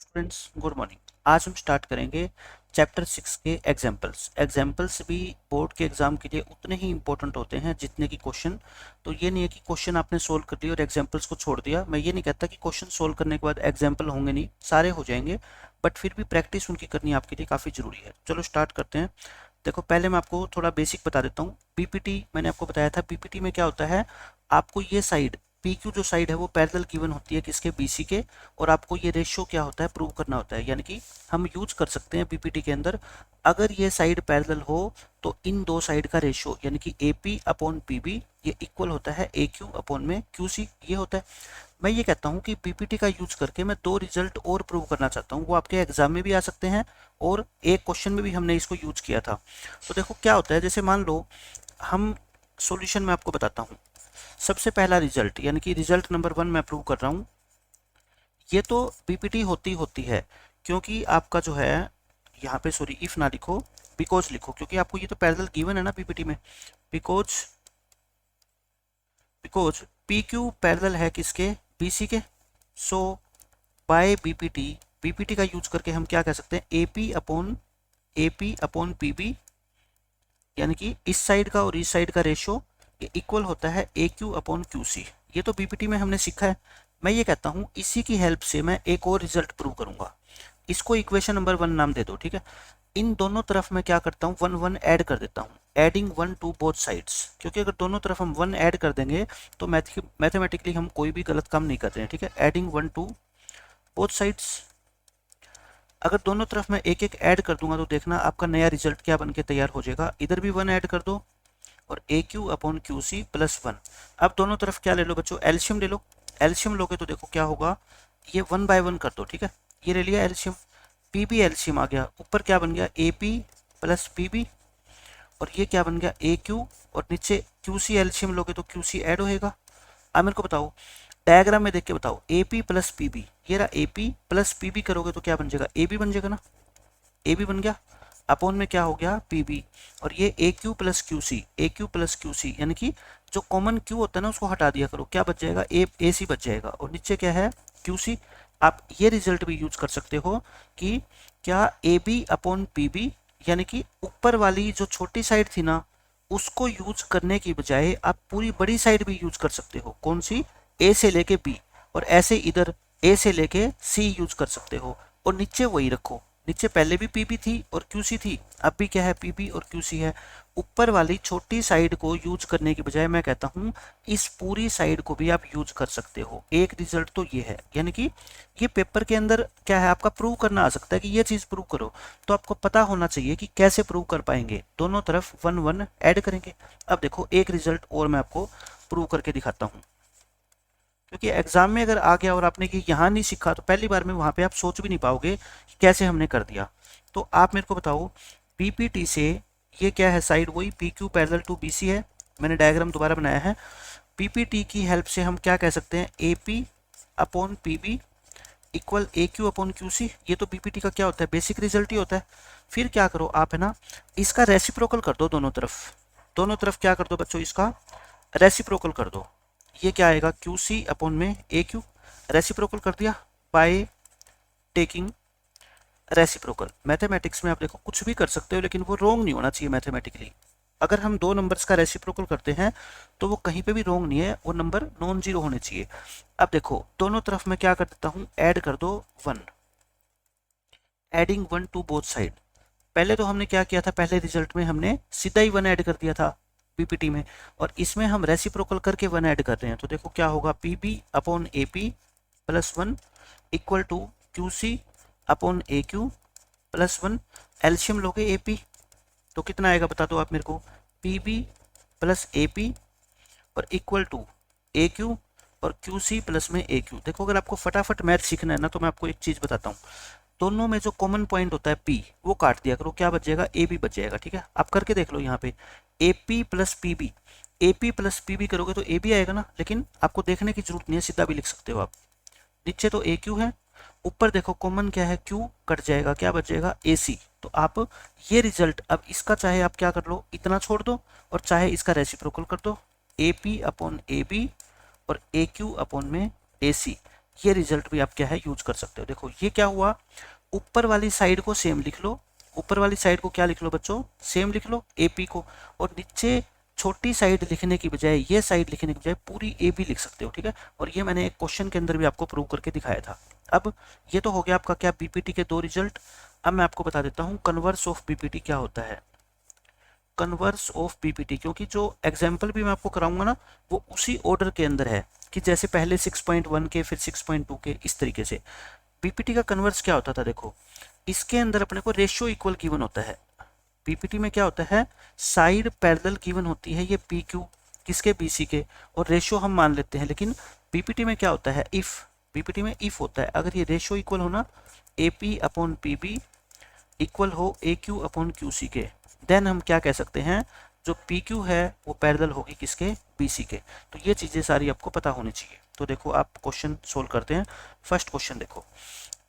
Students good morning. आज हम start करेंगे चैप्टर 6 के एग्जाम्पल्स भी बोर्ड के एग्जाम के लिए उतने ही इंपॉर्टेंट होते हैं जितने की क्वेश्चन। तो ये नहीं है कि क्वेश्चन आपने सोल्व कर लिया और एग्जाम्पल्स को छोड़ दिया। मैं ये नहीं कहता कि क्वेश्चन सोल्व करने के बाद एग्जाम्पल होंगे नहीं, सारे हो जाएंगे, बट फिर भी प्रैक्टिस उनकी करनी आपके लिए काफ़ी ज़रूरी है। चलो स्टार्ट करते हैं। देखो पहले मैं आपको थोड़ा बेसिक बता देता हूँ। बीपीटी मैंने आपको बताया था, बीपीटी में क्या होता है, आपको ये साइड पी क्यू जो साइड है वो पैरेलल गिवन होती है किसके, बीसी के, और आपको ये रेशियो क्या होता है प्रूव करना होता है। यानी कि हम यूज कर सकते हैं बीपीटी के अंदर, अगर ये साइड पैरेलल हो तो इन दो साइड का रेशियो यानी कि एपी अपॉन पीबी ये इक्वल होता है ए क्यू अपॉन में क्यूसी, ये होता है। मैं ये कहता हूँ कि पीपीटी का यूज करके मैं दो रिजल्ट और प्रूव करना चाहता हूँ, वो आपके एग्जाम में भी आ सकते हैं और एक क्वेश्चन में भी हमने इसको यूज किया था। तो देखो क्या होता है, जैसे मान लो हम सॉल्यूशन में आपको बताता हूँ। सबसे पहला रिजल्ट यानी कि रिजल्ट नंबर 1 मैं प्रूव कर रहा हूँ। ये तो बीपीटी होती है, क्योंकि आपका जो है यहाँ पे, सॉरी इफ ना लिखो, बिकॉज लिखो, क्योंकि आपको ये तो पैरेलल गिवन है ना बीपीटी में। Because because P Q parallel है किसके, बीसी के। सो बाय बीपीटी, बीपीटी का यूज करके हम क्या कह सकते हैं, एपी अपॉन पीबी, यानी कि इस साइड का और इस साइड का रेशियो ये इक्वल होता है ए क्यू अपॉन क्यू सी। ये तो बीपीटी में हमने सीखा है। मैं ये कहता हूँ इसी की हेल्प से मैं एक और रिजल्ट प्रूव करूंगा। इसको इक्वेशन नंबर 1 नाम दे दो, ठीक है। इन दोनों तरफ मैं क्या करता हूँ, 1 1 ऐड कर देता हूँ, एडिंग 1 टू बोथ साइड्स, क्योंकि अगर दोनों तरफ हम 1 ऐड कर देंगे तो मैथमेटिकली हम कोई भी गलत काम नहीं कर रहे हैं, ठीक है। एडिंग 1 टू बोथ साइड्स, अगर दोनों तरफ मैं एक एक ऐड कर दूंगा तो देखना आपका नया रिजल्ट क्या बन के तैयार हो जाएगा। इधर भी 1 ऐड कर दो और A Q upon Q C plus 1। अब दोनों तरफ क्या ले लो बच्चों, एल्शियम ले लो। एल्शियम लोगे तो देखो क्या होगा, ये 1 बाय 1 कर दो, ठीक है। ये ले लिया एल्शियम, पी बी एल्शियम आ गया, ऊपर क्या बन गया, A P plus P B, और ये क्या बन गया, ए क्यू, और नीचे क्यू सी एल्शियम लोगे तो क्यू सी ऐड होएगा। अब मेरे को बताओ डायग्राम में देख के बताओ, A P plus P B, ये रहा A P plus P B करोगे तो क्या बन जाएगा, ए बी बन जाएगा ना, ए बी बन गया, अपॉन में क्या हो गया पी बी, और ये ए क्यू प्लस क्यू सी, ए क्यू प्लस क्यू सी, यानी कि जो कॉमन क्यू होता है ना उसको हटा दिया करो, क्या बच जाएगा, ए सी बच जाएगा, और नीचे क्या है, क्यू सी। आप ये रिजल्ट भी यूज कर सकते हो कि क्या A B upon P B, यानी कि ऊपर वाली जो छोटी साइड थी ना उसको यूज करने की बजाय आप पूरी बड़ी साइड भी यूज कर सकते हो। कौन सी, ए से लेके बी, और ऐसे इधर ए से लेके सी यूज कर सकते हो, और नीचे वही रखो। नीचे पहले भी पीबी थी और क्यूसी थी, अब भी क्या है, पीबी और क्यूसी है। ऊपर वाली छोटी साइड को यूज करने की बजाय मैं कहता हूँ इस पूरी साइड को भी आप यूज कर सकते हो। एक रिजल्ट तो ये है, यानी कि ये पेपर के अंदर क्या है, आपका प्रूव करना आ सकता है कि ये चीज प्रूव करो, तो आपको पता होना चाहिए कि कैसे प्रूव कर पाएंगे। दोनों तरफ 1 1 ऐड करेंगे। अब देखो एक रिजल्ट और मैं आपको प्रूव करके दिखाता हूँ, क्योंकि एग्जाम में अगर आ गया और आपने कि यहाँ नहीं सीखा तो पहली बार में वहां पे आप सोच भी नहीं पाओगे कि कैसे हमने कर दिया। तो आप मेरे को बताओ पीपीटी से ये क्या है, साइड वही P Q parallel to BC है। मैंने डायग्राम दोबारा बनाया है। पीपीटी की हेल्प से हम क्या कह सकते हैं, A P upon P B equal A Q upon Q C. ये तो पीपीटी का क्या होता है, बेसिक रिजल्ट ही होता है। फिर क्या करो आप, है ना, इसका रेसिप्रोकल कर दो दोनों तरफ। दोनों तरफ क्या कर दो बच्चों, इसका रेसिप्रोकल कर दो। ये क्या आएगा, क्यू सी अपॉन में ए क्यू, रेसिप्रोकल कर दिया बाय टेकिंग रेसिप्रोकल। मैथमेटिक्स में आप देखो कुछ भी कर सकते हो लेकिन वो रॉन्ग नहीं होना चाहिए मैथमेटिकली। अगर हम दो नंबर्स का रेसिप्रोकल करते हैं तो वो कहीं पे भी रॉन्ग नहीं है, वो नंबर नॉन जीरो होने चाहिए। अब देखो दोनों तरफ मैं क्या कर देता हूँ, ऐड कर दो 1, एडिंग 1 टू बोथ साइड। पहले तो हमने क्या किया था, पहले रिजल्ट में हमने सीधा ही 1 ऐड कर दिया था पीपीटी में, और इसमें हम रेसिप्रोकल करके 1 ऐड कर रहे हैं। तो देखो क्या होगा, P B upon A P plus 1 equal to Q C upon A Q plus 1। एल्शियम लोगे ए पी तो कितना आएगा बता दो आप मेरे को, P B plus A P और इक्वल टू ए क्यू और क्यू सी प्लस में ए क्यू। देखो अगर आपको फटाफट मैथ सीखना है ना तो मैं आपको एक चीज बताता हूँ, दोनों में जो कॉमन पॉइंट होता है पी वो काट दिया करो, क्या बच जाएगा, ए बी बच जाएगा, ठीक है। आप करके देख लो यहाँ पे, A P plus P B, A P plus P B करोगे तो ए बी आएगा ना, लेकिन आपको देखने की जरूरत नहीं है, सीधा भी लिख सकते हो आप। नीचे तो ए क्यू है, ऊपर देखो कॉमन क्या है, क्यू कट जाएगा, क्या बच जाएगा, ए सी। तो आप ये रिजल्ट, अब इसका चाहे आप क्या कर लो, इतना छोड़ दो, और चाहे इसका रेसिप्रोकल कर दो, A P upon A B और ए क्यू अपॉन में ए सी। ये रिजल्ट भी आप क्या है यूज कर सकते हो। देखो ये क्या हुआ, ऊपर वाली साइड को सेम लिख लो, ऊपर वाली साइड को क्या लिख लो बच्चों, सेम लिख लो AP को, और नीचे छोटी साइड लिखने की बजाय ये साइड लिखने की बजाय पूरी AB लिख सकते हो, ठीक है। और ये मैंने एक क्वेश्चन के अंदर भी आपको प्रूव करके दिखाया था। अब ये तो हो गया आपका क्या BPT के 2 रिजल्ट। अब मैं आपको बता देता हूँ कन्वर्स ऑफ BPT क्या होता है। कन्वर्स ऑफ BPT, क्योंकि जो एग्जाम्पल भी मैं आपको कराऊंगा ना वो उसी ऑर्डर के अंदर है कि जैसे पहले 6.1 के फिर 6.2 के, इस तरीके से। BPT का कन्वर्स क्या होता था, देखो इसके अंदर अपने को रेशियो इक्वल गिवन होता है। BPT में क्या होता है, साइड पैरेलल गिवन होती है, ये PQ किसके, BC के, और रेशियो हम मान लेते हैं। लेकिन BPT में क्या होता है, इफ, BPT में इफ होता है, अगर ये रेशियो इक्वल होना AP अपॉन PB इक्वल हो AQ अपॉन QC के, देन हम क्या कह सकते हैं, जो PQ है वो पैरेलल होगी किसके, BC के। तो ये चीज़ें सारी आपको पता होनी चाहिए। तो देखो आप क्वेश्चन सोल्व करते हैं। फर्स्ट क्वेश्चन देखो,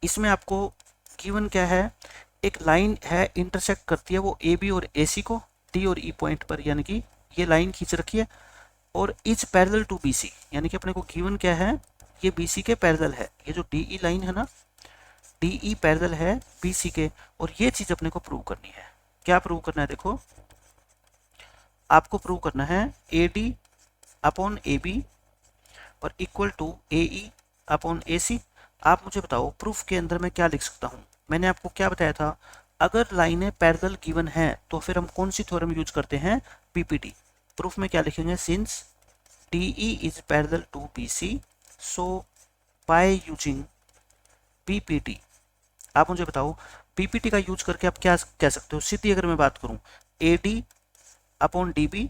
इसमें आपको गिवन क्या है, एक लाइन है इंटरसेक्ट करती है वो AB और AC को D और E पॉइंट पर, यानी कि ये लाइन खींच रखी है, और इज पैरेलल टू BC, यानी कि अपने को गिवन क्या है, ये BC के पैरेलल है। ये जो DE लाइन है ना, DE पैरेलल है BC के, और ये चीज अपने को प्रूव करनी है। क्या प्रूव करना है, देखो आपको प्रूव करना है AD अपॉन AB और equal to AE upon AC। आप मुझे बताओ प्रूफ के अंदर मैं क्या लिख सकता हूँ। मैंने आपको क्या बताया था, अगर लाइनें पैरेलल गिवन है तो फिर हम कौन सी थ्योरम यूज करते हैं, BPT। प्रूफ में क्या लिखेंगे, since DE is parallel to BC so by using BPT। आप मुझे बताओ BPT का यूज करके आप क्या कह सकते हो। सीधी अगर मैं बात करूं, AD अपॉन DB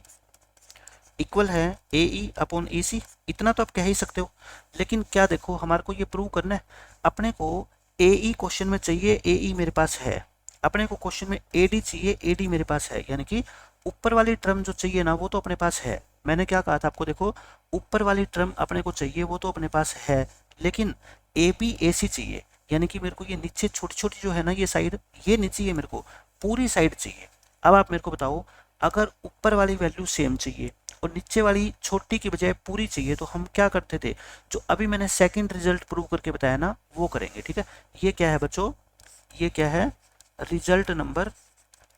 इक्वल है AE अपॉन EC, इतना तो आप कह ही सकते हो। लेकिन क्या देखो, हमारे को ये प्रूव करना है, अपने को AE क्वेश्चन में चाहिए, AE मेरे पास है, अपने को क्वेश्चन में AD चाहिए, AD मेरे पास है, यानी कि ऊपर वाली टर्म जो चाहिए ना वो तो अपने पास है। मैंने क्या कहा था आपको, देखो ऊपर वाली टर्म अपने को चाहिए वो तो अपने पास है, लेकिन AB AC चाहिए, यानी कि मेरे को ये नीचे छोटी छोटी जो है ना ये साइड, ये नहीं चाहिए मेरे को, पूरी साइड चाहिए। अब आप मेरे को बताओ, अगर ऊपर वाली वैल्यू सेम चाहिए और नीचे वाली छोटी की बजाय पूरी चाहिए तो हम क्या करते थे, जो अभी मैंने सेकंड रिजल्ट प्रूव करके बताया ना वो करेंगे, ठीक है। ये क्या है बच्चों, ये क्या है, रिजल्ट नंबर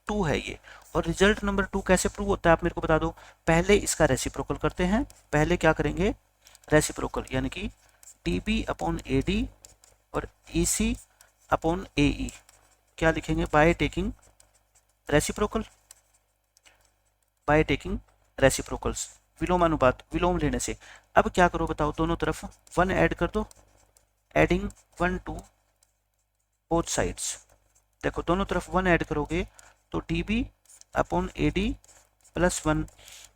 2 है ये। और रिजल्ट नंबर 2 कैसे प्रूव होता है आप मेरे को बता दो। पहले इसका रेसिप्रोकल करते हैं, पहले क्या करेंगे, रेसिप्रोकल, यानी कि DB अपॉन AD और EC अपॉन AE क्या लिखेंगे, by taking reciprocal, by taking reciprocals, विलोमानुपात, विलोम लेने से। अब क्या करो बताओ, दोनों तरफ 1 ऐड कर दो, एडिंग 1 टू बोथ साइड्स। देखो दोनों तरफ 1 ऐड करोगे तो DB upon AD plus 1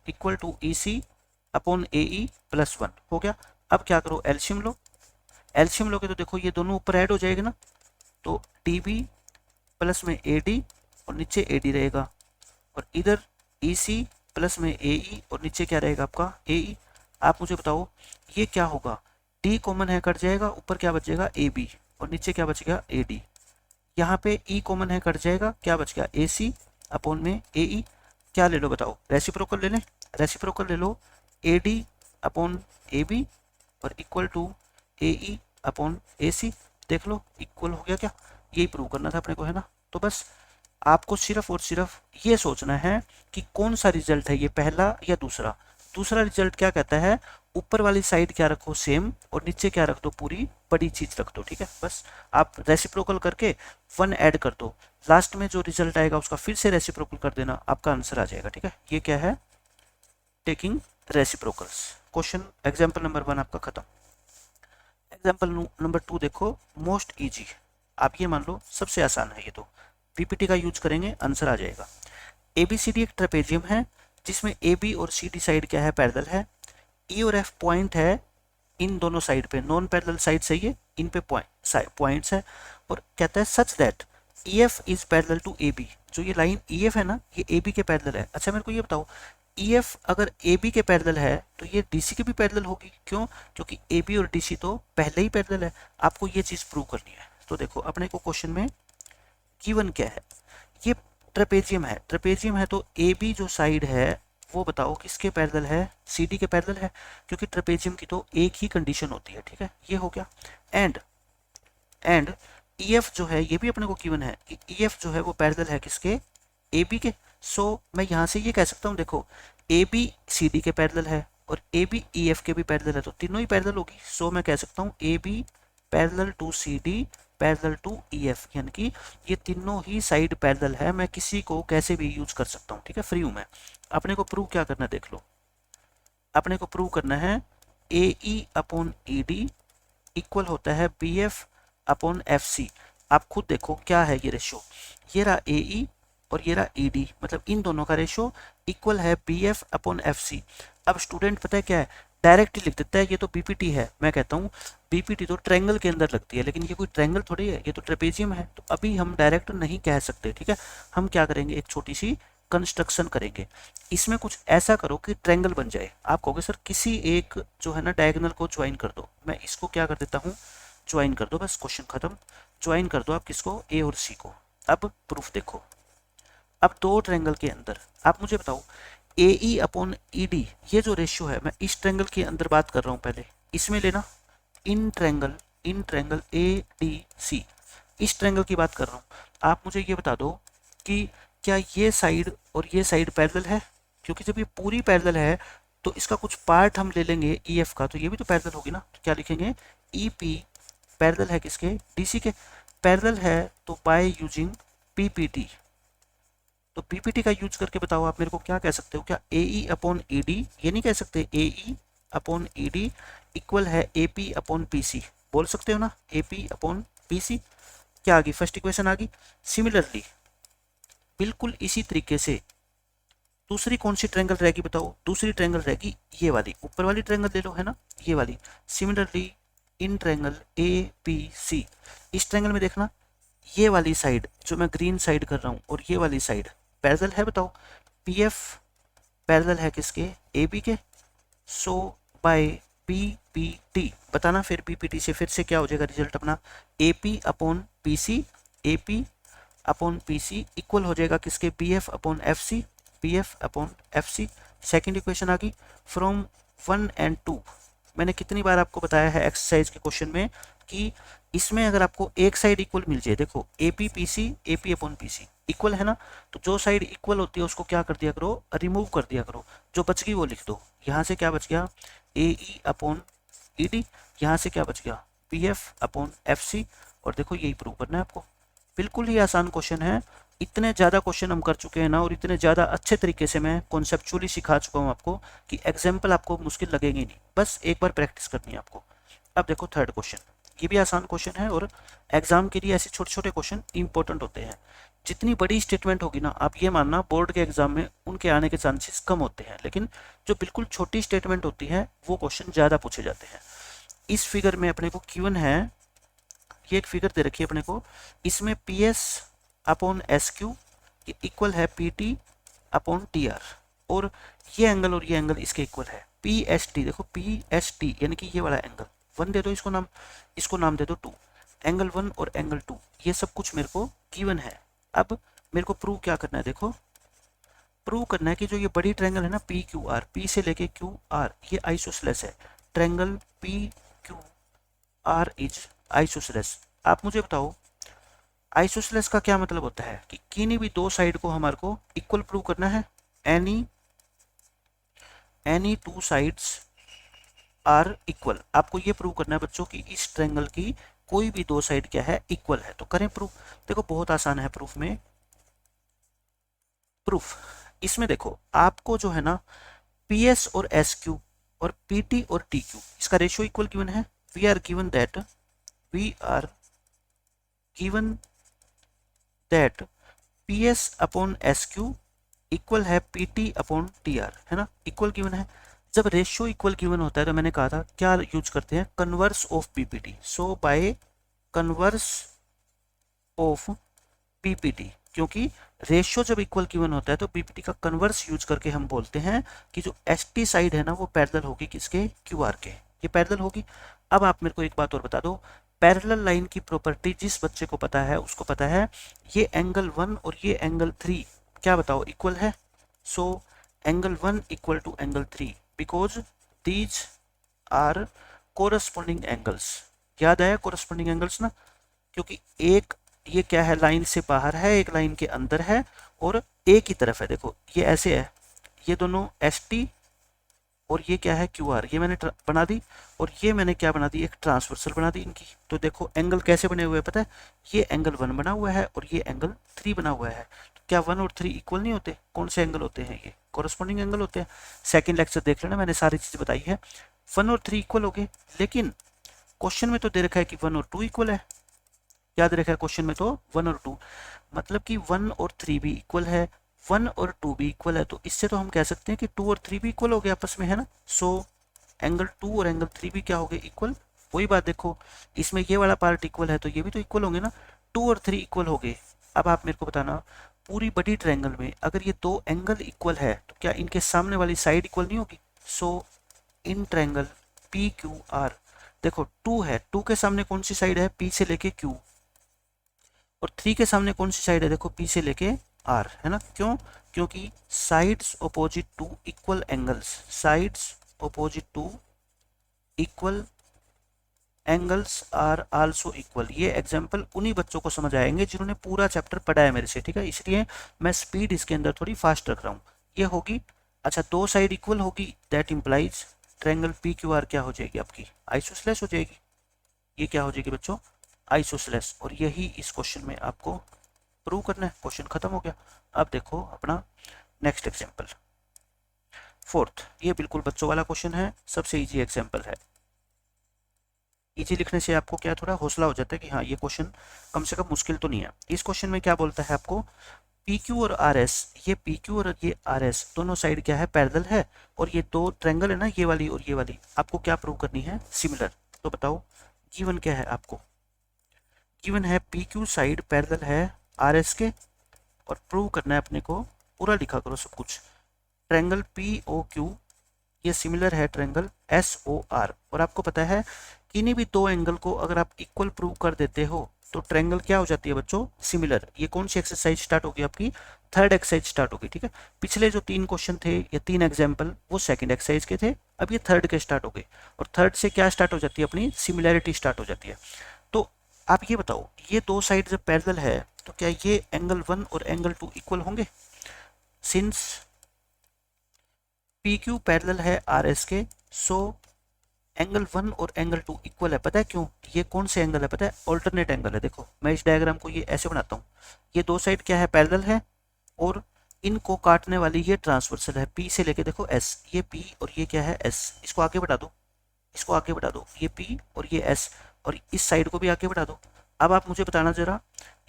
equal to EC upon AE plus 1 हो गया। अब क्या करो, एल्शियम लो, एल्शियम लोगे तो देखो ये दोनों ऊपर ऐड हो जाएगा ना, तो DB प्लस में AD और नीचे AD रहेगा, और इधर EC प्लस में AE और नीचे क्या रहेगा आपका AE। आप मुझे बताओ ये क्या होगा, D कॉमन है कट जाएगा, ऊपर क्या बच जाएगा AB और नीचे क्या बचेगा AD। यहाँ पे E कॉमन है कट जाएगा, क्या बच गया AC अपॉन में AE। क्या ले लो बताओ, रेसिप्रोकल ले लें, रेसिप्रोकल ले लो, AD अपॉन AB और equal to AE upon AC। देख लो इक्वल हो गया क्या, यही प्रूव करना था अपने को, है ना। तो बस आपको सिर्फ और सिर्फ ये सोचना है कि कौन सा रिजल्ट है, ये पहला या दूसरा। दूसरा रिजल्ट क्या कहता है, ऊपर वाली साइड क्या रखो सेम और नीचे क्या रख दो, पूरी बड़ी चीज रख दो, ठीक है। बस आप रेसिप्रोकल करके 1 ऐड कर दो, लास्ट में जो रिजल्ट आएगा उसका फिर से रेसिप्रोकल कर देना, आपका आंसर आ जाएगा, ठीक है। ये क्या है, taking reciprocals. Question example number 1 आपका खत्म। एग्जाम्पल नंबर 2 देखो, मोस्ट इजी, आप ये मान लो सबसे आसान है ये तो, BPT का यूज करेंगे आंसर आ जाएगा। ABCD एक ट्रेपेजियम है जिसमें AB और CD साइड क्या है, पैरेलल है। E और F पॉइंट है इन दोनों साइड पे, नॉन पैरेलल साइड सही है, इन पे पॉइंट्स है। और कहता है such that EF is parallel to AB, जो ये लाइन EF है ना ये AB के पैरेलल है। अच्छा मेरे को ये बताओ, EF अगर AB के पैरेलल है तो ये DC के भी पैरेलल होगी, क्यों, क्योंकि AB और DC तो पहले ही पैरेलल है। आपको ये चीज प्रूव करनी है। तो देखो अपने को क्वेश्चन में गिवन क्या है, ये ट्रेपेजियम है, ट्रेपेजियम है तो AB जो साइड है वो बताओ किसके पैरेलल है, CD के पैरेलल है, क्योंकि ट्रेपेजियम की तो एक ही कंडीशन होती है, ठीक है, ये हो गया। एंड EF जो है ये भी अपने को गिवन है, EF जो है वो पैरेलल है किसके, AB के। सो मैं यहाँ से ये कह सकता हूँ, देखो AB CD के पैरेलल है और AB EF के भी पैरेलल है, तो तीनों ही पैरेलल होगी। सो मैं कह सकता हूँ AB parallel to CD parallel to EF, यानी कि ये तीनों ही साइड पैरेलल है। मैं किसी को कैसे भी यूज कर सकता हूँ, ठीक है, फ्री हूँ मैं। अपने को प्रूव क्या करना है, देख लो, अपने को प्रूव करना है AE अपॉन ED इक्वल होता है BF अपॉन FC। आप खुद देखो क्या है ये रेशो, ये रहा AE और ये रहा ED, मतलब इन दोनों का रेशो इक्वल है BF अपॉन FC। अब स्टूडेंट पता है क्या है, डायरेक्ट ही लिख देता है ये तो BPT है। मैं कहता हूँ BPT तो ट्रायंगल के अंदर लगती है, लेकिन ये कोई ट्रायंगल थोड़ी है, ये तो ट्रेपेजियम है। तो अभी हम डायरेक्ट नहीं कह सकते, ठीक है, हम क्या करेंगे, एक छोटी सी कंस्ट्रक्शन करेंगे। इसमें कुछ ऐसा करो कि ट्रायंगल बन जाए। आप कहोगे सर किसी एक जो है ना डायगोनल को ज्वाइन कर दो, मैं इसको क्या कर देता हूँ, ज्वाइन कर दो, बस क्वेश्चन खत्म। ज्वाइन कर दो आप किसको, A और C को। अब प्रूफ देखो, अब दो ट्रायंगल के अंदर आप मुझे बताओ AE अपॉन ED ये जो रेशियो है, मैं इस ट्रायंगल के अंदर बात कर रहा हूँ, पहले इसमें लेना, इन ट्रायंगल ADC, इस ट्रायंगल की बात कर रहा हूँ। आप मुझे ये बता दो कि क्या ये साइड और ये साइड पैरेलल है, क्योंकि जब ये पूरी पैरेलल है तो इसका कुछ पार्ट हम ले लेंगे EF का, तो ये भी तो पैरेलल होगी ना। तो क्या लिखेंगे, EP पैरेलल है किसके, DC के। पैरेलल है तो बाय यूजिंग PPT, तो PPT का यूज करके बताओ आप मेरे को क्या कह सकते हो, क्या AE अपॉन ED, ये नहीं कह सकते AE अपॉन ED इक्वल है AP अपॉन PC, बोल सकते हो ना, AP अपॉन PC। क्या आ गई, फर्स्ट इक्वेशन आ गई। सिमिलरली बिल्कुल इसी तरीके से दूसरी कौन सी ट्रायंगल रहेगी बताओ, दूसरी ट्रायंगल रहेगी ये वाली, ऊपर वाली ट्रायंगल ले लो, है ना, ये वाली। सिमिलरली इन ट्रायंगल ABC, इस ट्रायंगल में देखना ये वाली साइड जो मैं ग्रीन साइड कर रहा हूँ और ये वाली साइड पैरेलल है, बताओ PF पैरेलल है किसके, AB के। सो बाय PPT बताना, फिर PPT से फिर से क्या हो जाएगा रिजल्ट अपना, AP upon PC, AP upon PC equal हो जाएगा किसके, BF upon FC, BF upon FC। Second equation आ गई। फ्रॉम 1 and 2 मैंने कितनी बार आपको बताया है एक्सरसाइज के क्वेश्चन में कि इसमें अगर आपको एक साइड इक्वल मिल जाए, देखो AP PC AP upon PC equal है ना, तो जो साइड इक्वल होती है उसको क्या कर दिया करो, रिमूव कर दिया करो, जो बच गई वो लिख दो। यहाँ से क्या बच गया, AE अपॉन ED, यहाँ से क्या बच गया, BF अपॉन FC, और देखो यही प्रूव करना है आपको। बिल्कुल ही आसान क्वेश्चन है, इतने ज़्यादा क्वेश्चन हम कर चुके हैं ना, और इतने ज़्यादा अच्छे तरीके से मैं कॉन्सेप्चुअली सिखा चुका हूँ आपको कि एग्जाम्पल आपको मुश्किल लगेंगे नहीं, बस एक बार प्रैक्टिस करनी है आपको। अब देखो थर्ड क्वेश्चन, ये भी आसान क्वेश्चन है और एग्जाम के लिए ऐसे छोटे छोटे क्वेश्चन इंपॉर्टेंट होते हैं। जितनी बड़ी स्टेटमेंट होगी ना, आप ये मानना बोर्ड के एग्जाम में उनके आने के चांसेस कम होते हैं, लेकिन जो बिल्कुल छोटी स्टेटमेंट होती है वो क्वेश्चन ज़्यादा पूछे जाते हैं। इस फिगर में अपने को गिवन है, ये एक फिगर दे रखी है अपने को, इसमें PS अपॉन SQ इक्वल है PT अपॉन TR, और ये एंगल इसके इक्वल है PST। देखो PST यानी कि ये वाला एंगल, 1 दे दो इसको नाम दे दो 2, एंगल 1 और एंगल 2, ये सब कुछ मेरे को गिवन है। अब मेरे को प्रूव क्या करना है, देखो प्रूव करना है कि जो ये बड़ी ट्रायंगल है ना PQR, P से लेके QR, ये आइसोसेलेस है। Triangle PQR is isosceles. आप मुझे बताओ आइसोसेलेस का क्या मतलब होता है कि किन्हीं भी दो साइड को हमारे को इक्वल प्रूव करना है, any two sides are equal. आपको ये प्रूव करना है बच्चों कि इस ट्रायंगल की कोई भी दो साइड क्या है, इक्वल है। तो करें प्रूफ, देखो बहुत आसान है प्रूफ में। प्रूफ इसमें देखो आपको जो है ना PS और SQ और PT और TQ इसका रेशियो इक्वल गिवन है। We are given that PS upon SQ equal है PT अपॉन TR, है ना, इक्वल गिवन है। जब रेशियो इक्वल गिवन होता है तो मैंने कहा था क्या यूज करते हैं, converse of PPT। So by converse of PPT, क्योंकि रेशियो जब इक्वल गिवन होता है तो PPT का कन्वर्स यूज करके हम बोलते हैं कि जो ST साइड है ना वो पैरेलल होगी किसके, QR के, ये पैरेलल होगी। अब आप मेरे को एक बात और बता दो, पैरेलल लाइन की प्रॉपर्टी जिस बच्चे को पता है उसको पता है, ये एंगल 1 और ये एंगल 3 क्या बताओ इक्वल है। So angle 1 equal to angle 3 because these are corresponding angles. याद आया कोरस्पॉन्डिंग एंगल्स ना, क्योंकि एक ये क्या है, लाइन से बाहर है, एक लाइन के अंदर है, और एक ही तरफ है। देखो ये ऐसे है, ये दोनों एस टी और ये क्या है क्यू आर, ये मैंने बना दी, और ये मैंने क्या बना दी, एक ट्रांसवर्सल बना दी इनकी। तो देखो एंगल कैसे बने हुए हैं पता है, ये एंगल 1 बना हुआ है और ये एंगल 3 बना हुआ है। तो क्या 1 और 3 इक्वल नहीं होते? कौन से एंगल होते हैं? ये कोरस्पॉन्डिंग एंगल होते हैं। सेकेंड लेक्चर देख लेना, मैंने सारी चीज़ बताई है। 1 और 3 इक्वल हो गए, लेकिन क्वेश्चन में तो दे रखा है कि 1 और 2 इक्वल है। याद रखा है क्वेश्चन में तो 1 और 2, मतलब कि 1 और 3 भी इक्वल है, 1 और 2 भी इक्वल है। तो इससे तो हम कह सकते हैं कि 2 और 3 भी इक्वल हो गए आपस में, है ना। सो एंगल 2 और एंगल 3 भी क्या हो गए, इक्वल। वही बात देखो, इसमें ये वाला पार्ट इक्वल है तो ये भी तो इक्वल होंगे ना, 2 और 3 इक्वल हो गए। अब आप मेरे को बताना, पूरी बड़ी ट्रायंगल में अगर ये दो एंगल इक्वल है तो क्या इनके सामने वाली साइड इक्वल नहीं होगी? So in triangle P Q R, देखो 2 है, 2 के सामने कौन सी साइड है, पी से लेके क्यू, और 3 के सामने कौन सी साइड है, देखो पी से लेके आर, है ना। क्यों? क्योंकि sides opposite to equal angles, sides opposite to equal angles are also equal. ये एग्जाम्पल उन्हीं बच्चों को समझ आएंगे जिन्होंने पूरा चैप्टर पढ़ा है मेरे से, ठीक है। इसलिए मैं स्पीड इसके अंदर थोड़ी फास्ट रख रहा हूँ। ये होगी, अच्छा दो साइड इक्वल होगी, that implies triangle P Q are क्या हो जाएगी आपकी, आइसोसेलेस हो जाएगी। ये क्या हो जाएगी बच्चों, आइसोसेलेस। और यही इस क्वेश्चन में आपको प्रूव करना है। क्वेश्चन खत्म हो गया। अब देखो अपना नेक्स्ट एग्जाम्पल, फोर्थ। ये बिल्कुल बच्चों वाला क्वेश्चन है, सबसे इजी एग्जाम्पल है। इजी लिखने से आपको क्या थोड़ा हौसला हो जाता है कि हाँ ये क्वेश्चन कम से कम मुश्किल तो नहीं है। इस क्वेश्चन में क्या बोलता है आपको, पी क्यू और आर एस, ये पी क्यू और ये आर एस दोनों साइड क्या है, पैरेलल है, और ये दो ट्रायंगल है ना, ये वाली और ये वाली, आपको क्या प्रूव करनी है, सिमिलर। तो बताओ गिवन क्या है आपको, गिवन है पी क्यू साइड पैरेलल है आर एस के, और प्रूव करना है अपने को, पूरा लिखा करो सब कुछ। ट्रायंगल पी ओ क्यू ये सिमिलर है ट्रायंगल एस ओ आर, और आपको पता है किन्हीं भी दो एंगल को अगर आप इक्वल प्रूव कर देते हो तो ट्रायंगल क्या हो जाती है बच्चों, सिमिलर। ये कौन सी एक्सरसाइज स्टार्ट होगी आपकी, थर्ड एक्सरसाइज स्टार्ट होगी, ठीक है। पिछले जो 3 क्वेश्चन थे या 3 एग्जाम्पल वो सेकंड एक्सरसाइज के थे, अब ये थर्ड के स्टार्ट हो गए, और थर्ड से क्या स्टार्ट हो जाती है, अपनी सिमिलैरिटी स्टार्ट हो जाती है। तो आप ये बताओ, ये दो साइड जब पैरेलल है तो क्या ये एंगल 1 और एंगल 2 इक्वल होंगे? सिंस पी क्यू पैरेलल है आर एस के, सो एंगल 1 और एंगल 2 इक्वल है। पता है क्यों? ये कौन से एंगल है पता है, ऑल्टरनेट एंगल है। देखो मैं इस डायग्राम को ये ऐसे बनाता हूँ, ये दो साइड क्या है, पैरेलल है, और इनको काटने वाली ये ट्रांसवर्सल है, पी से लेके देखो एस, ये पी और ये क्या है एस, इसको आगे बढ़ा दो, इसको आगे बढ़ा दो, ये पी और ये एस, और इस साइड को भी आगे बढ़ा दो। अब आप मुझे बताना जरा,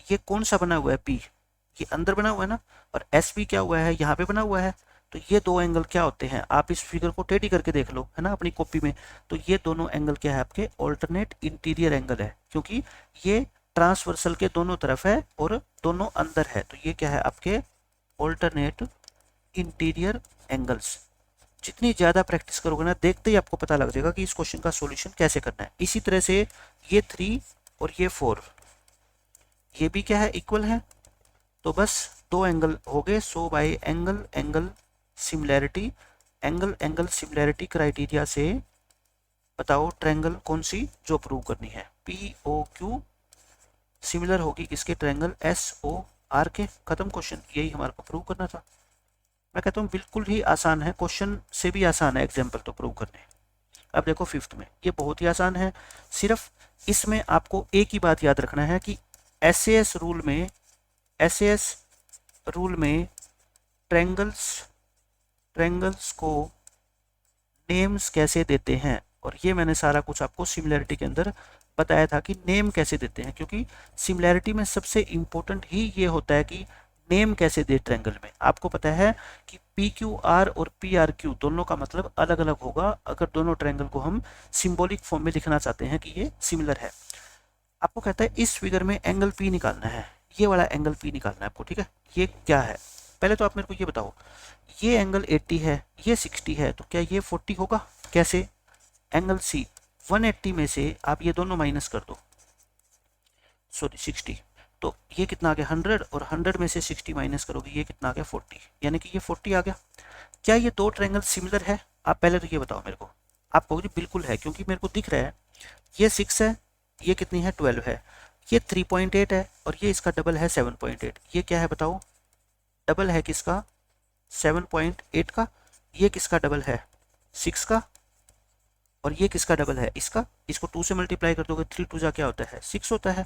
ये कौन सा बना हुआ है, पी ये अंदर बना हुआ है ना, और एस भी क्या हुआ है, यहाँ पे बना हुआ है। तो ये दो एंगल क्या होते हैं, आप इस फिगर को टेढ़ी करके देख लो, है ना, अपनी कॉपी में। तो ये दोनों एंगल क्या है आपके, ऑल्टरनेट इंटीरियर एंगल है, क्योंकि ये ट्रांसवर्सल के दोनों तरफ है और दोनों अंदर है। तो ये क्या है आपके ऑल्टरनेट इंटीरियर एंगल्स। जितनी ज़्यादा प्रैक्टिस करोगे ना, देखते ही आपको पता लग जाएगा कि इस क्वेश्चन का सॉल्यूशन कैसे करना है। इसी तरह से ये 3 और ये 4 ये भी क्या है, इक्वल है। तो बस दो एंगल हो गए। So by angle angle similarity, angle angle similarity criteria से बताओ ट्रायंगल कौन सी जो प्रूव करनी है, पी ओ क्यू सिमिलर होगी किसके, ट्रायंगल एस ओ आर के। खत्म क्वेश्चन, यही हमारे को प्रूव करना था। मैं कहता हूँ बिल्कुल ही आसान है, क्वेश्चन से भी आसान है एग्जाम्पल तो प्रूव करने। अब देखो फिफ्थ में, ये बहुत ही आसान है, सिर्फ इसमें आपको एक ही बात याद रखना है कि एसएएस रूल में, एसएएस रूल में ट्रायंगल्स को नेम्स कैसे देते हैं, और ये मैंने सारा कुछ आपको सिमिलैरिटी के अंदर बताया था कि नेम कैसे देते हैं, क्योंकि सिमिलैरिटी में सबसे इंपॉर्टेंट ही ये होता है कि नेम कैसे दे ट्रायंगल में। आपको पता है कि पी क्यू आर और पी आर क्यू दोनों का मतलब अलग अलग होगा अगर दोनों ट्रायंगल को हम सिंबॉलिक फॉर्म में लिखना चाहते हैं कि ये सिमिलर है। आपको कहता है इस फिगर में एंगल पी निकालना है, ये वाला एंगल पी निकालना है आपको, ठीक है। ये क्या है, पहले तो आप मेरे को ये बताओ, ये एंगल 80 है, ये 60 है, तो क्या ये 40 होगा? कैसे? एंगल सी 180 में से आप ये दोनों माइनस कर दो, सॉरी 60, तो ये कितना आ गया 100, और 100 में से 60 माइनस करोगे ये कितना आ गया 40, यानी कि ये 40 आ गया। क्या ये दो ट्रायंगल सिमिलर है? आप पहले तो ये बताओ मेरे को। आप कहोगे बिल्कुल है, क्योंकि मेरे को दिख रहा है ये 6 है, ये कितनी है 12 है, ये 3.8 है और ये इसका डबल है 7.8। ये क्या है बताओ? डबल है किसका? 7.8 का। ये किसका डबल है? 6 का। और ये किसका डबल है? इसका। इसको 2 से मल्टीप्लाई कर दोगे, 3 2 जा क्या होता है? 6 होता है।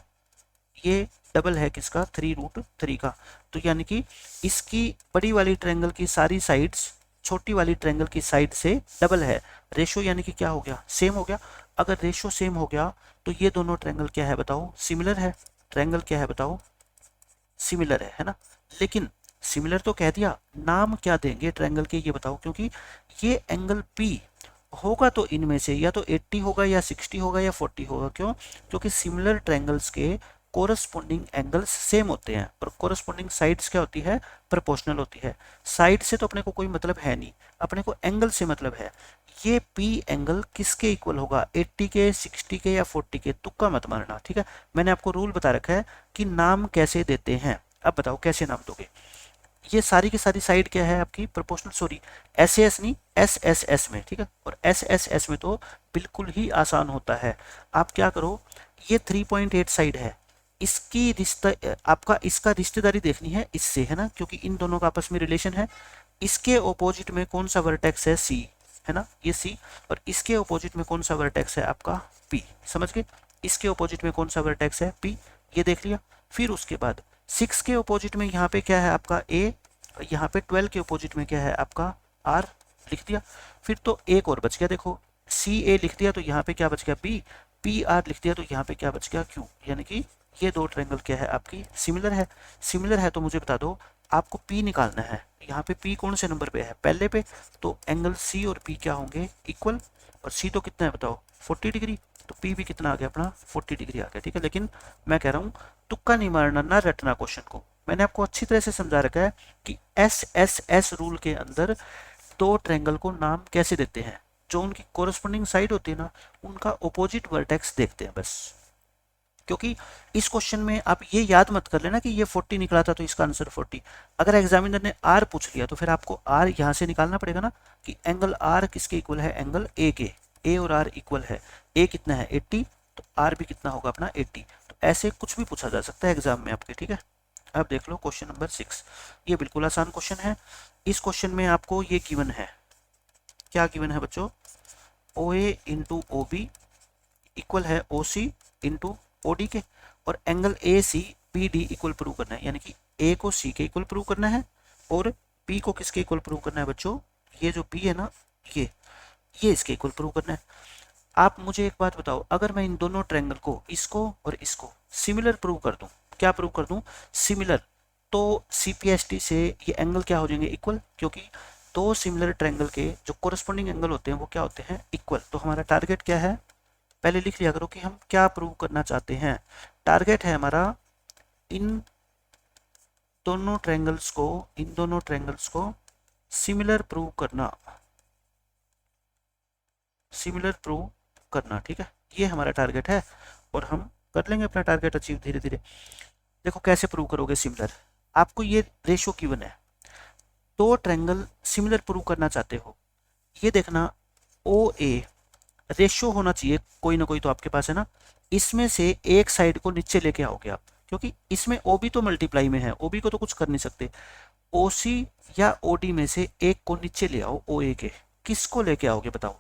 ये डबल है किसका? 3√3 का। तो यानी कि इसकी बड़ी वाली ट्रायंगल की सारी साइड्स छोटी वाली ट्रायंगल की साइड से डबल है। रेशो यानी कि क्या हो गया? सेम हो गया। अगर रेशो सेम हो गया तो ये दोनों ट्रायंगल क्या है बताओ? सिमिलर है। ट्रायंगल क्या है बताओ? सिमिलर है ना। लेकिन सिमिलर तो कह दिया, नाम क्या देंगे ट्रायंगल के ये बताओ, क्योंकि ये एंगल P होगा तो इनमें से या तो 80 होगा या 60 होगा या 40 होगा। क्यों? क्योंकि सिमिलर ट्रायंगल्स के कोरस्पोंडिंग एंगल्स सेम होते हैं और कोरस्पोंडिंग साइड्स क्या होती है? प्रोपोर्शनल होती है। साइड से तो अपने को कोई मतलब है नहीं, अपने को एंगल से मतलब है। ये P एंगल किसके इक्वल होगा? 80 के, 60 के या 40 के? तुक्का मत मारना, ठीक है। मैंने आपको रूल बता रखा है कि नाम कैसे देते हैं। अब बताओ कैसे नाम दोगे? ये सारी की सारी साइड क्या है आपकी? प्रोपोर्शनल, सॉरी एस एस नहीं, एस एस एस में, ठीक है। और एस एस एस में तो बिल्कुल ही आसान होता है। आप क्या करो, ये 3.8 साइड है, इसकी रिश्ता आपका इसका रिश्तेदारी देखनी है इससे, है ना, क्योंकि इन दोनों का आपस में रिलेशन है। इसके ऑपोजिट में कौन सा वर्टेक्स है? सी, है ना, ये सी। और इसके ऑपोजिट में कौन सा वर्टेक्स है आपका? पी। समझ गए? इसके ऑपोजिट में कौन सा वर्टेक्स है? पी। ये देख लिया। फिर उसके बाद 6 के ऑपोजिट में यहाँ पे क्या है आपका? ए। यहाँ पे 12 के ऑपोजिट में क्या है आपका? आर। लिख दिया। फिर तो एक और बच गया, देखो सी ए लिख दिया तो यहाँ पे क्या बच गया? बी। पी आर लिख दिया तो यहाँ पे क्या बच गया? क्यू। यानी कि ये दो ट्रायंगल क्या है आपकी? सिमिलर है। सिमिलर है तो मुझे बता दो, आपको पी निकालना है। यहाँ पे पी कौन से नंबर पे है? पहले पे। तो एंगल सी और पी क्या होंगे? इक्वल। और सी तो कितना है बताओ? 40 डिग्री। तो पी भी कितना आ गया अपना? 40 डिग्री आ गया, ठीक है। लेकिन मैं कह रहा हूँ तुक्का नहीं मारना, ना रटना क्वेश्चन को। मैंने आपको अच्छी तरह से समझा रखा है कि एस एस एस रूल के अंदर दो ट्रायंगल को नाम कैसे देते हैं। जो उनकी कोरस्पोंडिंग साइड होती है ना, उनका ओपोजिट वर्टेक्स देखते हैं बस। क्योंकि इस क्वेश्चन में आप ये याद मत कर लेना कि ये 40 निकला था तो इसका आंसर 40। अगर एग्जामिनर ने आर पूछ लिया तो फिर आपको आर यहाँ से निकालना पड़ेगा ना, कि एंगल आर किसके इक्वल है? एंगल ए के। ए और आर इक्वल है। ए कितना है? 80। तो आर भी कितना होगा अपना? 80। तो ऐसे कुछ भी पूछा जा सकता है एग्जाम में आपके, ठीक है। अब देख लो क्वेश्चन नंबर 6। ये बिल्कुल आसान क्वेश्चन है। इस क्वेश्चन में आपको ये गिवन है, क्या गिवन है बच्चों? O A into O B equal है O C into O D के। और angle A C B D equal prove करना है, यानी कि ए को सी के इक्वल प्रूव करना है और पी को किसके इक्वल प्रूव करना है बच्चों? ये जो पी है ना, ये इसके इक्वल प्रूव करना है। आप मुझे एक बात बताओ, अगर मैं इन दोनों ट्रायंगल को, इसको और इसको सिमिलर प्रूव कर दूं, क्या प्रूव कर दूं? सिमिलर। तो सीपीएसटी से ये एंगल क्या हो जाएंगे? इक्वल। क्योंकि दो सिमिलर ट्रायंगल के जो कोरस्पोंडिंग एंगल होते हैं वो क्या होते हैं? इक्वल। तो हमारा टारगेट क्या है? पहले लिख लिया करो कि हम क्या प्रूव करना चाहते हैं। टारगेट है हमारा इन दोनों ट्रायंगल्स को सिमिलर प्रूव करना, ठीक है। ये हमारा टारगेट है और हम कर लेंगे अपना टारगेट अचीव धीरे धीरे। देखो कैसे प्रूव करोगे सिमिलर। आपको ये रेशो गिवन है, दो ट्रायंगल सिमिलर प्रूव करना चाहते हो। ये देखना ओ ए रेशियो होना चाहिए कोई ना कोई तो आपके पास, है ना। इसमें से एक साइड को नीचे लेके आओगे आप, क्योंकि इसमें ओ बी तो मल्टीप्लाई में है, ओ बी को तो कुछ कर नहीं सकते। ओ सी या ओ डी में से एक को नीचे ले आओ ओ ए के। किसको लेके आओगे बताओ?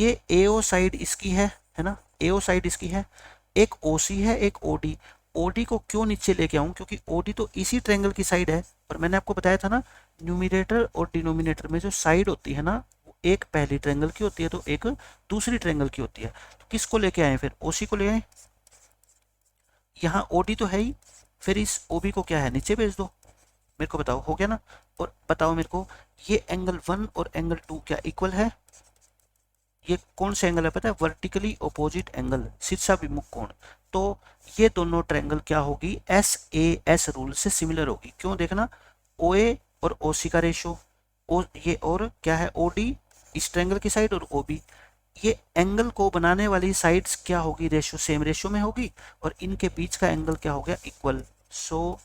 ये ए ओ साइड इसकी है ना, ए ओ साइड इसकी है। एक ओ सी है, एक ओ डी। ओ डी को क्यों नीचे लेके आऊं? क्योंकि ओ डी तो इसी ट्रायंगल की साइड है। और मैंने आपको बताया था ना, न्यूमिनेटर और डिनोमिनेटर में जो साइड होती है ना, एक पहली ट्रायंगल की होती है तो एक दूसरी ट्रायंगल की होती है। तो किसको लेके आए? फिर ओसी को ले आए। यहाँ ओडी तो है ही, फिर इस ओबी को क्या है? नीचे भेज दो। मेरे को बताओ, हो गया ना। और बताओ मेरे को, ये एंगल 1 और एंगल 2 क्या इक्वल है? ये कौन सा एंगल है पता है? वर्टिकली अपोजिट एंगल, शीर्षाभिमुख कोण। तो ये दोनों ट्रायंगल क्या होगी? एस ए एस रूल से सिमिलर होगी। क्यों? देखना, ओ ए और ओ सी का रेशो, ओ ये और क्या है? ओ डी इस ट्रायंगल की साइड और ओ बी। ये एंगल को बनाने वाली साइड्स क्या होगी? रेशो सेम रेशो में होगी। और इनके बीच का एंगल क्या हो गया? Equal. So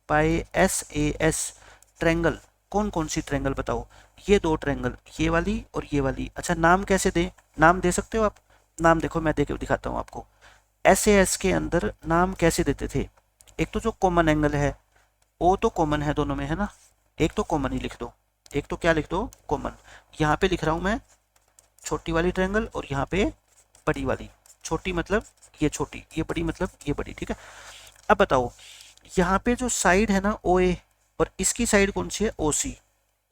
by S A S triangle कौन कौन सी ट्रायंगल बताओ? ये दो ट्रायंगल, ये वाली और ये वाली। अच्छा नाम कैसे दें? नाम दे सकते हो आप? नाम देखो मैं दे के दिखाता हूँ आपको। SAS के अंदर नाम कैसे देते थे? एक तो जो कॉमन एंगल है, ओ तो कॉमन है दोनों में, है ना, एक तो कॉमन ही लिख दो, एक तो क्या लिख दो? कॉमन। यहाँ पे लिख रहा हूँ मैं छोटी वाली ट्रायंगल और यहाँ पे बड़ी वाली। छोटी मतलब ये छोटी, ये बड़ी मतलब ये बड़ी, ठीक है। अब बताओ यहाँ पे जो साइड है ना OA, और इसकी साइड कौन सी है? OC।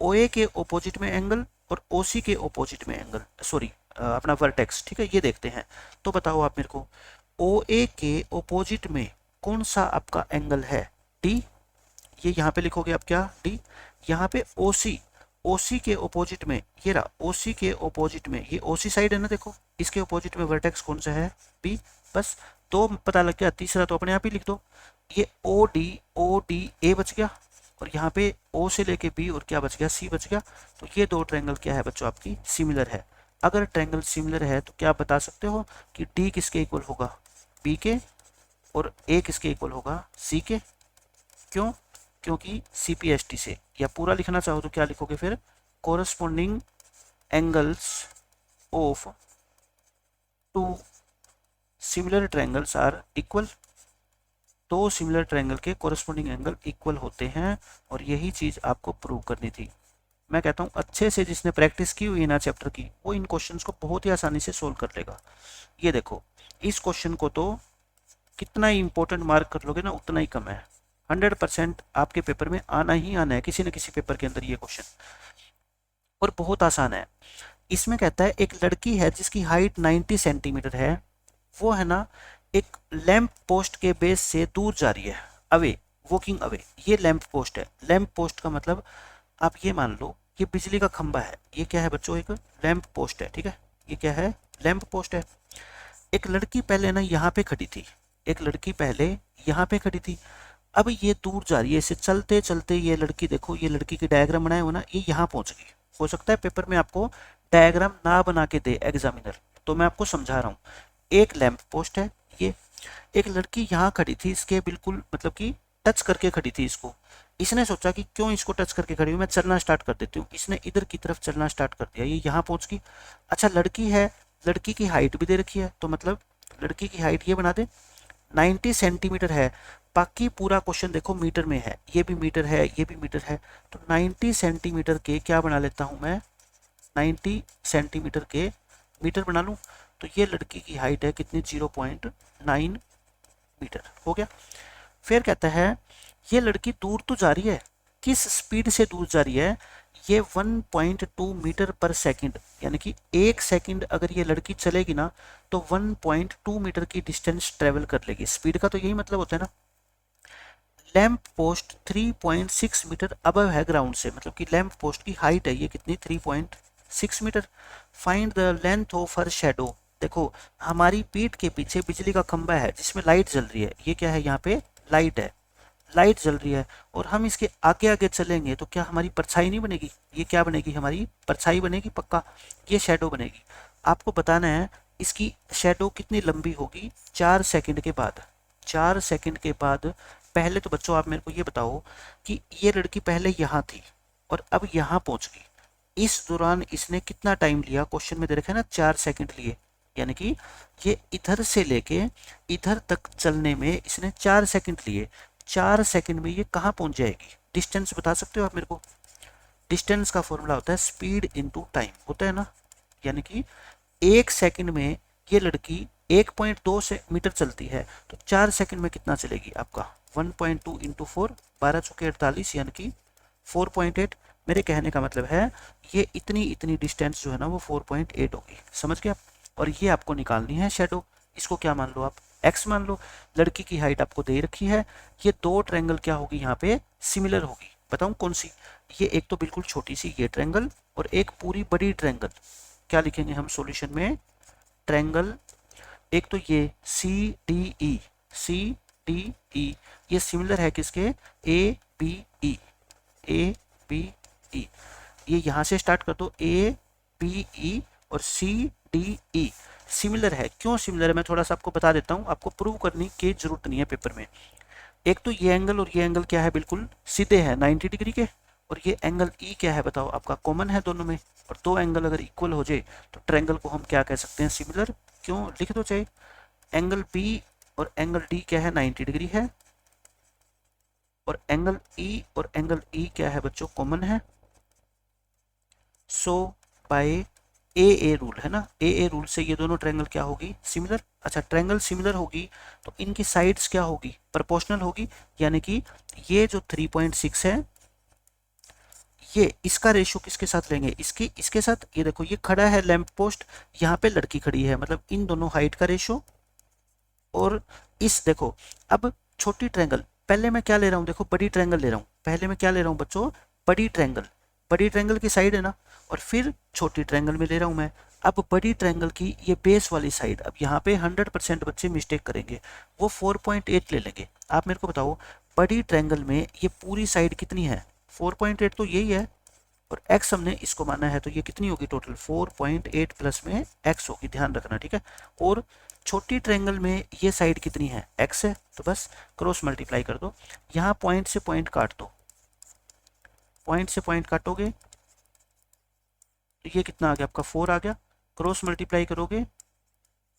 OA के ओपोजिट में एंगल और OC के ओपोजिट में एंगल, सॉरी अपना वर्टेक्स, ठीक है, ये देखते हैं। तो बताओ आप मेरे को, OA के ओपोजिट में कौन सा आपका एंगल है? D। ये यहाँ पे लिखोगे आप क्या? D। यहाँ पे OC, OC के ओपोजिट में, ये रहा OC के ओपोजिट में, ये OC साइड है ना, देखो इसके ओपोजिट में वर्टेक्स कौन सा है? B। बस दो पता लग गया, तीसरा तो अपने आप ही लिख दो। ये ODA बच गया, और यहाँ पे O से लेके B और क्या बच गया? C बच गया। तो ये दो ट्रायंगल क्या है बच्चों? आपकी सिमिलर है। अगर ट्रायंगल सिमिलर है तो क्या बता सकते हो कि D किसके इक्वल होगा? B के, और A किसके इक्वल होगा? C के। क्यों? क्योंकि CPST से, या पूरा लिखना चाहो तो क्या लिखोगे फिर? Corresponding angles of two similar triangles are equal. दो सिमिलर ट्रायंगल के कोरस्पॉन्डिंग एंगल इक्वल होते हैं, और यही चीज आपको प्रूव करनी थी। मैं कहता हूँ अच्छे से जिसने प्रैक्टिस की हुई ना चैप्टर की, वो इन क्वेश्चंस को बहुत ही आसानी से सोल्व कर लेगा। ये देखो, इस क्वेश्चन को तो कितना ही इंपॉर्टेंट मार्क कर लोगे ना उतना ही कम है। 100% आपके पेपर में आना ही आना है, किसी न किसी पेपर के अंदर ये क्वेश्चन, और बहुत आसान है। इसमें कहता है एक लड़की है जिसकी हाइट 90 सेंटीमीटर है, वो है ना एक लैंप पोस्ट के बेस से दूर जा रही है, अवे, वॉकिंग अवे। ये लैंप पोस्ट है। लैंप पोस्ट का मतलब आप ये मान लो ये बिजली का खंबा है। ये क्या है बच्चों? एक लैंप पोस्ट है, ठीक है। ये क्या है? लैंप पोस्ट है। एक लड़की पहले ना यहाँ पे खड़ी थी, एक लड़की पहले यहाँ पे खड़ी थी। अब ये दूर जा रही है, इसे चलते चलते ये लड़की, देखो ये लड़की की डायग्राम बनाए हो ना, ये यहाँ पहुंच गई। हो सकता है पेपर में आपको डायग्राम ना बना के दे एग्जामिनर, तो मैं आपको समझा रहा हूँ। एक लैंप पोस्ट है, ये एक लड़की यहाँ खड़ी थी, इसके बिल्कुल मतलब कि टच करके खड़ी थी इसको। इसने सोचा कि क्यों इसको टच करके खड़ी हूँ, मैं चलना स्टार्ट कर देती हूँ। इसने इधर की तरफ चलना स्टार्ट कर दिया, ये यहाँ पहुंच गई। अच्छा लड़की है, लड़की की हाइट भी दे रखी है, तो मतलब लड़की की हाइट ये बना दे 90 सेंटीमीटर है। बाकी पूरा क्वेश्चन देखो मीटर में है, ये भी मीटर है, ये भी मीटर है, तो 90 सेंटीमीटर के क्या बना लेता हूँ मैं? 90 सेंटीमीटर के मीटर बना लूँ। तो ये लड़की की हाइट है कितनी? 0.9 मीटर। हो गया। फिर कहता है ये लड़की दूर तो जा रही है, किस स्पीड से दूर जा रही है? ये 1.2 मीटर पर सेकंड, यानी कि एक सेकंड अगर ये लड़की चलेगी ना तो 1.2 मीटर की डिस्टेंस ट्रेवल कर लेगी। स्पीड का तो यही मतलब होता है ना। लैंप पोस्ट 3.6 मीटर अबव है ग्राउंड से, मतलब कि लैंप पोस्ट की हाइट है ये कितनी? 3.6 meter. Find the length of her shadow. देखो हमारी पीठ के पीछे बिजली का खंबा है जिसमें लाइट जल रही है। ये क्या है? यहाँ पे लाइट है, लाइट जल रही है, और हम इसके आगे आगे चलेंगे तो क्या हमारी परछाई नहीं बनेगी? ये क्या बनेगी? हमारी परछाई बनेगी पक्का। ये शेडो बनेगी। आपको बताना है इसकी शेडो कितनी लंबी होगी 4 सेकंड के बाद। 4 सेकंड के बाद पहले तो बच्चों आप मेरे को ये बताओ कि ये लड़की पहले यहाँ थी और अब यहाँ पहुंच गई। इस दौरान इसने कितना टाइम लिया? क्वेश्चन में दे रखा है ना 4 सेकंड लिए, यानी कि ये इधर से लेके इधर तक चलने में इसने 4 सेकंड लिए। 4 सेकंड में ये कहाँ पहुंच जाएगी? डिस्टेंस बता सकते हो आप मेरे को? डिस्टेंस का फॉर्मूला होता है स्पीड इनटू टाइम, होता है ना। यानी कि 1 सेकंड में ये लड़की 1.2 से मीटर चलती है, तो 4 सेकंड में कितना चलेगी आपका? 1.2 इंटू 4, 12 चौके 48, यानी कि 4.8। मेरे कहने का मतलब है ये इतनी डिस्टेंस जो है ना वो 4.8 होगी। समझ गए आप? और ये आपको निकालनी है शेडो। इसको क्या मान लो आप? x मान लो। लड़की की हाइट आपको दे रखी है। ये दो ट्रायंगल क्या होगी यहाँ पे? सिमिलर होगी। बताऊँ कौन सी? ये एक तो बिल्कुल छोटी सी ये ट्रायंगल, और एक पूरी बड़ी ट्रायंगल। क्या लिखेंगे हम सॉल्यूशन में? ट्रायंगल एक तो ये CDE, CDE ये सिमिलर है किसके? ABE, ABE। ये यहाँ से स्टार्ट कर दो, ABE और CDE सिमिलर है। क्यों सिमिलर है मैं थोड़ा सा आपको बता देता हूँ, आपको प्रूव करने की जरूरत नहीं है पेपर में। एक तो ये एंगल और ये एंगल क्या है? बिल्कुल सीधे है 90 डिग्री के, और ये एंगल ई क्या है बताओ, आपका कॉमन है दोनों में, और दो एंगल अगर इक्वल हो जाए तो ट्रायंगल को हम क्या कह सकते हैं, सिमिलर। क्यों, लिख दो चाहे, एंगल पी और एंगल डी क्या है, 90 डिग्री है, और एंगल ई और एंगल ई क्या है बच्चों, कॉमन है। सो बाय ए रूल है ना, ए रूल से ये दोनों ट्रायंगल क्या होगी, सिमिलर। अच्छा, ट्रायंगल सिमिलर होगी तो इनकी साइड्स क्या होगी, प्रोपोर्शनल होगी, यानी कि ये जो 3.6 है, ये इसका रेशो किसके साथ लेंगे, इसके साथ। ये देखो, ये खड़ा है लैंप पोस्ट, यहाँ पे लड़की खड़ी है, मतलब इन दोनों हाइट का रेशो। और इस देखो, अब छोटी ट्रायंगल, पहले मैं क्या ले रहा हूँ, देखो बड़ी ट्रायंगल ले रहा हूँ, पहले मैं क्या ले रहा हूँ बच्चों, बड़ी ट्रायंगल, बड़ी ट्रायंगल की साइड है ना, और फिर छोटी ट्रायंगल में ले रहा हूँ मैं। अब बड़ी ट्रायंगल की ये बेस वाली साइड, अब यहाँ पे 100% बच्चे मिस्टेक करेंगे, वो 4.8 ले लेंगे। आप मेरे को बताओ, बड़ी ट्रायंगल में ये पूरी साइड कितनी है, 4.8 तो यही है, और x हमने इसको माना है, तो ये कितनी होगी टोटल, 4.8 प्लस में x होगी, ध्यान रखना, ठीक है। और छोटी ट्रायंगल में ये साइड कितनी है, x है, तो बस क्रॉस मल्टीप्लाई कर दो, यहाँ पॉइंट से पॉइंट काट दो, पॉइंट से पॉइंट काटोगे तो ये कितना आ गया आपका, 4 आ गया, क्रॉस मल्टीप्लाई करोगे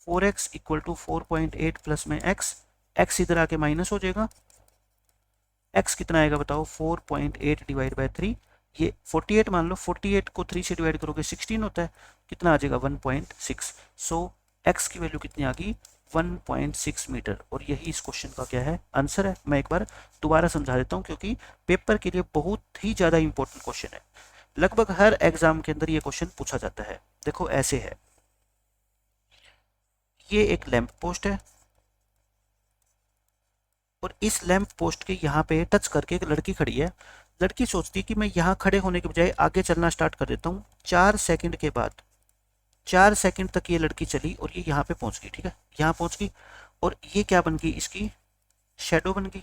4x इक्वल टू 4.8 प्लस में x इधर आके माइनस हो जाएगा, x कितना आएगा बताओ, 4.8 डिवाइड बाय 3, ये 48 मान लो, 48 को 3 से डिवाइड करोगे 16 होता है, कितना आ जाएगा 1.6। सो x की वैल्यू कितनी आ गई, 1.6 मीटर, और यही इस क्वेश्चन का क्या है, आंसर है। मैं एक बार दोबारा समझा देता हूँ, क्योंकि पेपर के लिए बहुत ही ज़्यादा इंपॉर्टेंट क्वेश्चन है, लगभग हर एग्जाम के अंदर ये क्वेश्चन पूछा जाता है। देखो ऐसे है, ये एक लैंप पोस्ट है, और इस लैंप पोस्ट के यहाँ पे टच करके एक लड़की खड़ी है। लड़की सोचती है कि मैं यहाँ खड़े होने के बजाय आगे चलना स्टार्ट कर देता हूँ। 4 सेकंड के बाद, 4 सेकंड तक ये लड़की चली और ये यहाँ पे पहुंच गई, ठीक है, यहाँ पहुंच गई, और ये क्या बन गई, इसकी शेडो बन गई।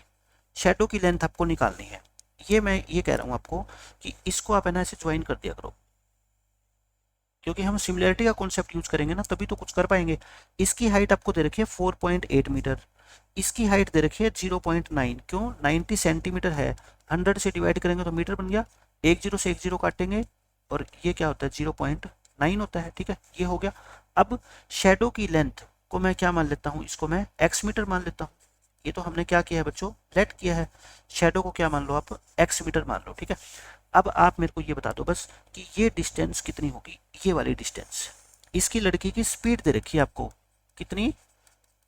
शेडो की लेंथ आपको निकालनी है, ये मैं ये कह रहा हूँ आपको कि इसको आप है ना ऐसे ज्वाइन कर दिया करो, क्योंकि हम सिमिलरिटी का कॉन्सेप्ट यूज करेंगे ना, तभी तो कुछ कर पाएंगे। इसकी हाइट आपको दे रखी है 4.8 मीटर, इसकी हाइट दे रखी है 0.9, क्यों, 90 सेंटीमीटर है, 100 से डिवाइड करेंगे तो मीटर बन गया, एक जीरो से एक जीरो काटेंगे और ये क्या होता है, 0.9 होता है, ठीक है, ये हो गया। अब शेडो की लेंथ को मैं क्या मान लेता हूँ, इसको मैं x मीटर मान लेता हूँ। ये तो हमने क्या किया है बच्चों, लेट किया है, शेडो को क्या मान लो आप, x मीटर मान लो, ठीक है। अब आप मेरे को ये बता दो बस कि ये डिस्टेंस कितनी होगी, ये वाली डिस्टेंस। इसकी लड़की की स्पीड दे रखी है आपको कितनी,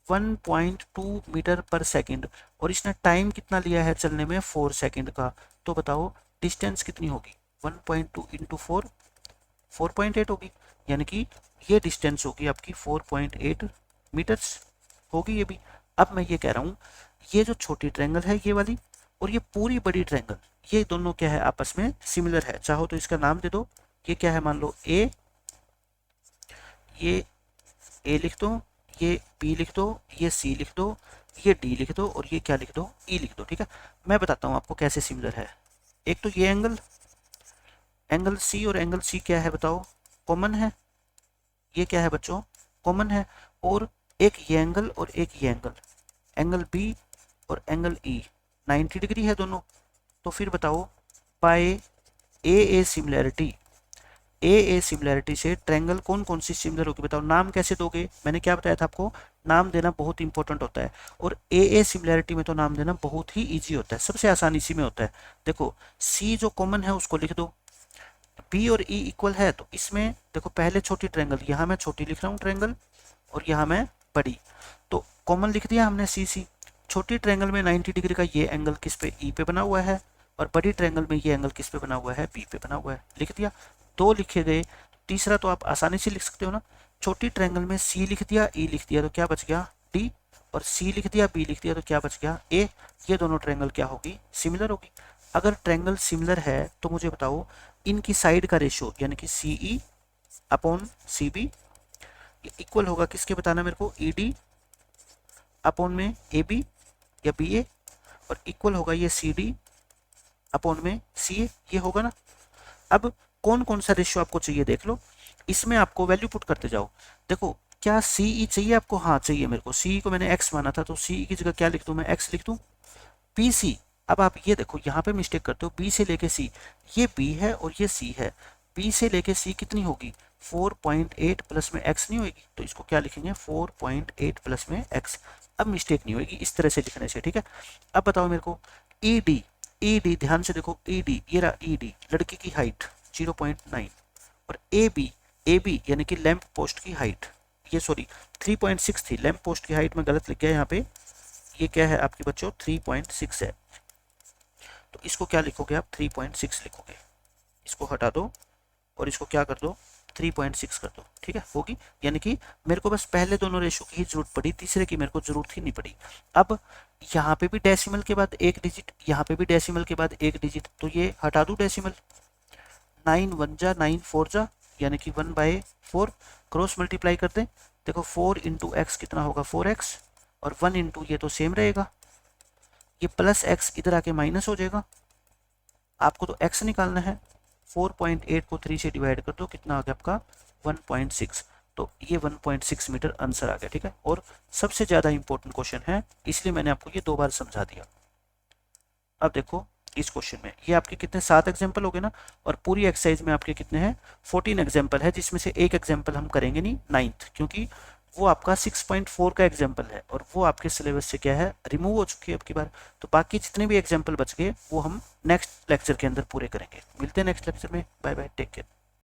1.2 मीटर पर सेकंड, और इसने टाइम कितना लिया है चलने में, 4 सेकंड का। तो बताओ डिस्टेंस कितनी होगी, 1.2 इंटू 4, 4.8 होगी, यानी कि ये डिस्टेंस होगी आपकी 4.8 मीटर्स होगी ये भी। अब मैं ये कह रहा हूँ, ये जो छोटी ट्रायंगल है ये वाली, और ये पूरी बड़ी ट्रायंगल, ये दोनों क्या है, आपस में सिमिलर है। चाहो तो इसका नाम दे दो, ये क्या है, मान लो ए, ये ए लिख दो, ये बी लिख दो, ये सी लिख दो, ये डी लिख दो, और ये क्या लिख दो, ई लिख दो, ठीक है। मैं बताता हूँ आपको कैसे सिमिलर है। एक तो ये एंगल, एंगल सी और एंगल सी क्या है बताओ, कॉमन है, ये क्या है बच्चों, कॉमन है। और एक ये एंगल और एक ये एंगल, एंगल बी और एंगल ई 90 डिग्री है दोनों। तो फिर बताओ, by a similarity, a similarity से ट्रायंगल कौन कौन सी सिमिलर होगी बताओ, नाम कैसे दोगे, मैंने क्या बताया था आपको, नाम देना बहुत इंपॉर्टेंट होता है। और ए सिमिलैरिटी में तो नाम देना बहुत ही इजी होता है, सबसे आसानी इसी में होता है। देखो सी जो कॉमन है उसको लिख दो, बी और ई इक्वल है, तो इसमें देखो पहले छोटी ट्रायंगल, यहाँ मैं छोटी लिख रहा हूँ ट्रायंगल, और यहाँ मैं बड़ी, तो कॉमन लिख दिया हमने सी। छोटी ट्रायंगल में 90 डिग्री का ये एंगल किस पे, ई पे बना हुआ है, और बड़ी ट्रायंगल में ये एंगल किस पे बना हुआ है, बी पे बना हुआ है, लिख दिया। दो लिखे गए, तीसरा तो आप आसानी से लिख सकते हो ना, छोटी ट्रायंगल में सी लिख दिया, ई लिख दिया, तो क्या बच गया डी, और सी लिख दिया, बी लिख दिया, तो क्या बच गया ए। ये दोनों ट्रायंगल क्या होगी, सिमिलर होगी। अगर ट्रायंगल सिमिलर है तो मुझे बताओ इनकी साइड का रेशियो, यानी कि C E upon C B equal होगा किसके, बताना मेरे को, ई डी अपॉन में ए बी या बी ए, और इक्वल होगा ये सी डी अपॉन में सी ए, ये होगा ना। अब कौन कौन सा रेशियो आपको चाहिए देख लो, इसमें आपको वैल्यू पुट करते जाओ। देखो क्या सी ई चाहिए आपको, हाँ चाहिए मेरे को, सी को मैंने एक्स माना था, तो सी की जगह क्या लिख दूं मैं, एक्स लिख दूं। पी सी अब आप ये देखो यहाँ पे मिस्टेक करते हो, बी से लेके सी, ये बी है और ये सी है, बी से लेके सी कितनी होगी 4.8 प्लस में x नहीं होगी, तो इसको क्या लिखेंगे 4.8 प्लस में x। अब मिस्टेक नहीं होगी इस तरह से लिखने से, ठीक है। अब बताओ मेरे को ED, ED ध्यान से देखो, ED ये रहा, ED लड़की की हाइट 0.9 और AB यानी कि लैंप पोस्ट की हाइट, ये सॉरी 3.6 थी, लैंप पोस्ट की हाइट में गलत लिख गया यहाँ पे, ये क्या है आपकी बच्चों 3.6 है, तो इसको क्या लिखोगे आप 3.6 लिखोगे, इसको हटा दो और इसको क्या कर दो 3.6 कर दो, ठीक है होगी। यानी कि मेरे को बस पहले दोनों रेशो की ही जरूरत पड़ी, तीसरे की मेरे को जरूरत ही नहीं पड़ी। अब यहाँ पे भी डेसिमल के बाद एक डिजिट, यहाँ पे भी डेसिमल के बाद एक डिजिट, तो ये हटा दूं डेसिमल, 9 1 जा 9 4 जा, यानी कि 1/4, क्रॉस मल्टीप्लाई कर दें, देखो 4 इंटू एक्स कितना होगा 4x, और 1 इंटू ये तो सेम रहेगा, ये प्लस x इधर आके माइनस हो जाएगा, आपको तो x निकालना है, 4.8 को 3 से डिवाइड कर दो, कितना आ गया आपका 1.6, तो ये 1.6 मीटर आंसर आ गया, ठीक है। और सबसे ज़्यादा इंपॉर्टेंट क्वेश्चन है, इसलिए मैंने आपको ये 2 बार समझा दिया। अब देखो इस क्वेश्चन में ये आपके कितने 7 एग्जाम्पल हो गए ना, और पूरी एक्सरसाइज में आपके कितने हैं 14 एग्जाम्पल है, जिसमें से एक एग्जाम्पल हम करेंगे नहीं 9th, क्योंकि वो आपका 6.4 का एग्जाम्पल है और वो आपके सिलेबस से क्या है रिमूव हो चुकी है अब की बार। तो बाकी जितने भी एग्जाम्पल बच गए वो हम नेक्स्ट लेक्चर के अंदर पूरे करेंगे। मिलते हैं नेक्स्ट लेक्चर में, बाय बाय, टेक केयर।